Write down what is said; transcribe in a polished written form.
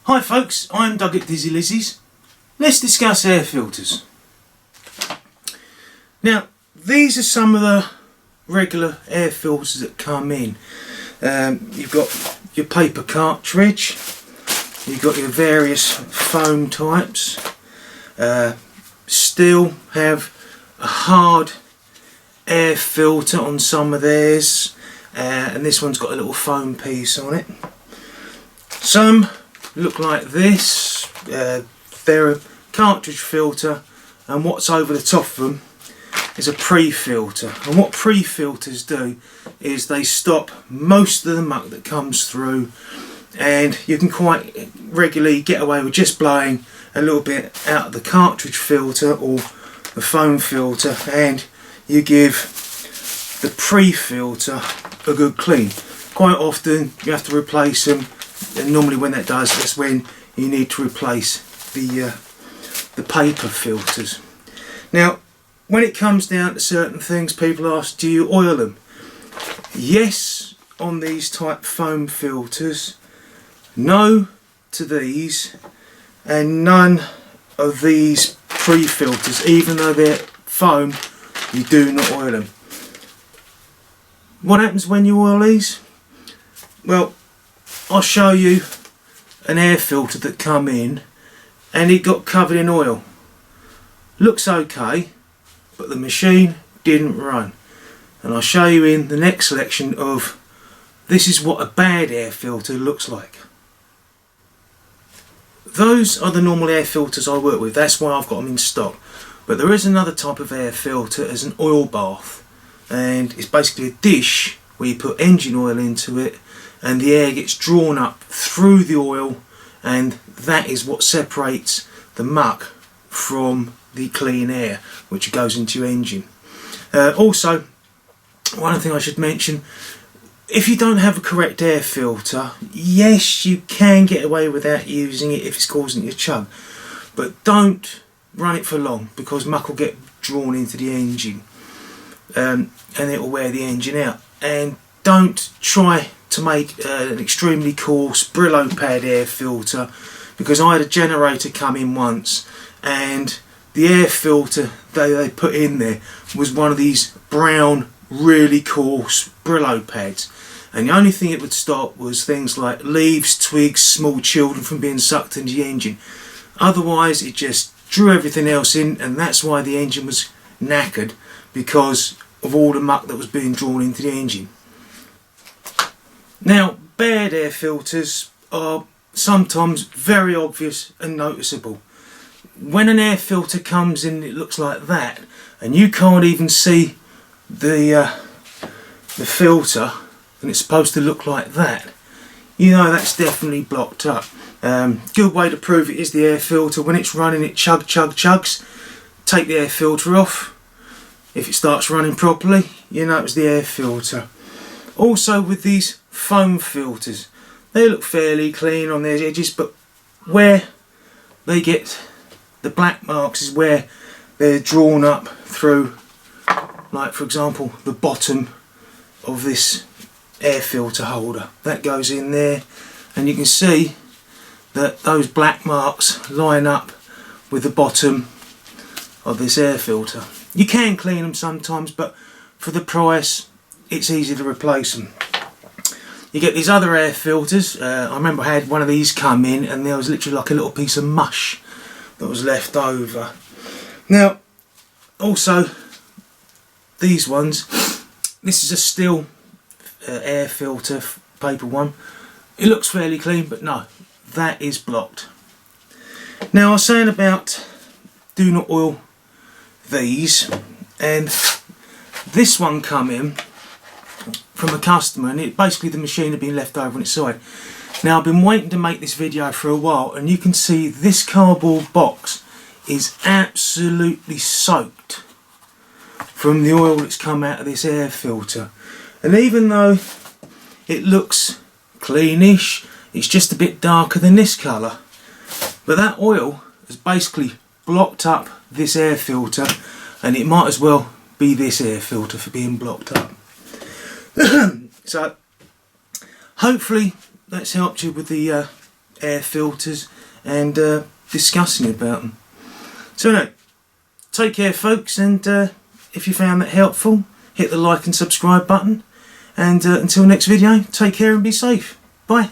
Hi folks, I'm Doug at Dizzy Lizzie's. Let's discuss air filters. Now, these are some of the regular air filters that come in. You've got your paper cartridge, you've got your various foam types, still have a hard air filter on some of theirs, and this one's got a little foam piece on it. Some look like this. They're a cartridge filter, and what's over the top of them is a pre-filter. And what pre-filters do is they stop most of the muck that comes through, and you can quite regularly get away with just blowing a little bit out of the cartridge filter or the foam filter, and you give the pre-filter a good clean. Quite often you have to replace them, and normally when that does, that's when you need to replace the paper filters. Now, when it comes down to certain things, people ask, do you oil them? Yes, on these type foam filters. No to these, and none of these pre-filters. Even though they're foam, you do not oil them. What happens when you oil these? Well, I'll show you an air filter that come in and it got covered in oil. Looks okay, but the machine didn't run. And I'll show you in the next selection of this is what a bad air filter looks like. Those are the normal air filters I work with, that's why I've got them in stock. But there is another type of air filter as an oil bath, and it's basically a dish where you put engine oil into it and the air gets drawn up through the oil, and that is what separates the muck from the clean air which goes into your engine. Also, one other thing I should mention, if you don't have a correct air filter, yes, you can get away without using it if it's causing you to chug, but don't run it for long because muck will get drawn into the engine, and it will wear the engine out. And don't try to make an extremely coarse Brillo pad air filter, because I had a generator come in once and the air filter they put in there was one of these brown really coarse Brillo pads, and the only thing it would stop was things like leaves, twigs, small children from being sucked into the engine. Otherwise it just drew everything else in, and that's why the engine was knackered, because of all the muck that was being drawn into the engine. Now, bad air filters are sometimes very obvious and noticeable. When an air filter comes in, it looks like that, and you can't even see the filter, and it's supposed to look like that. You know that's definitely blocked up. Good way to prove it is the air filter. When it's running, it chugs. Take the air filter off. If it starts running properly, you know it's the air filter. Also with these foam filters, they look fairly clean on their edges, but where they get the black marks is where they're drawn up through, like for example the bottom of this air filter holder. That goes in there, and you can see that those black marks line up with the bottom of this air filter. You can clean them sometimes, but for the price it's easy to replace them. You get these other air filters. I remember I had one of these come in and there was literally like a little piece of mush that was left over. Now also these ones, this is a steel air filter, paper one. It looks fairly clean, but no, that is blocked. Now I was saying about do not oil these, and this one come in from a customer, and it basically the machine had been left over on its side. Now I've been waiting to make this video for a while, and you can see this cardboard box is absolutely soaked from the oil that's come out of this air filter. And even though it looks cleanish, it's just a bit darker than this colour, but that oil has basically blocked up this air filter, and it might as well be this air filter for being blocked up. So hopefully that's helped you with the air filters and discussing about them. So no, take care folks, and if you found that helpful, hit the like and subscribe button, and until next video, take care and be safe. Bye.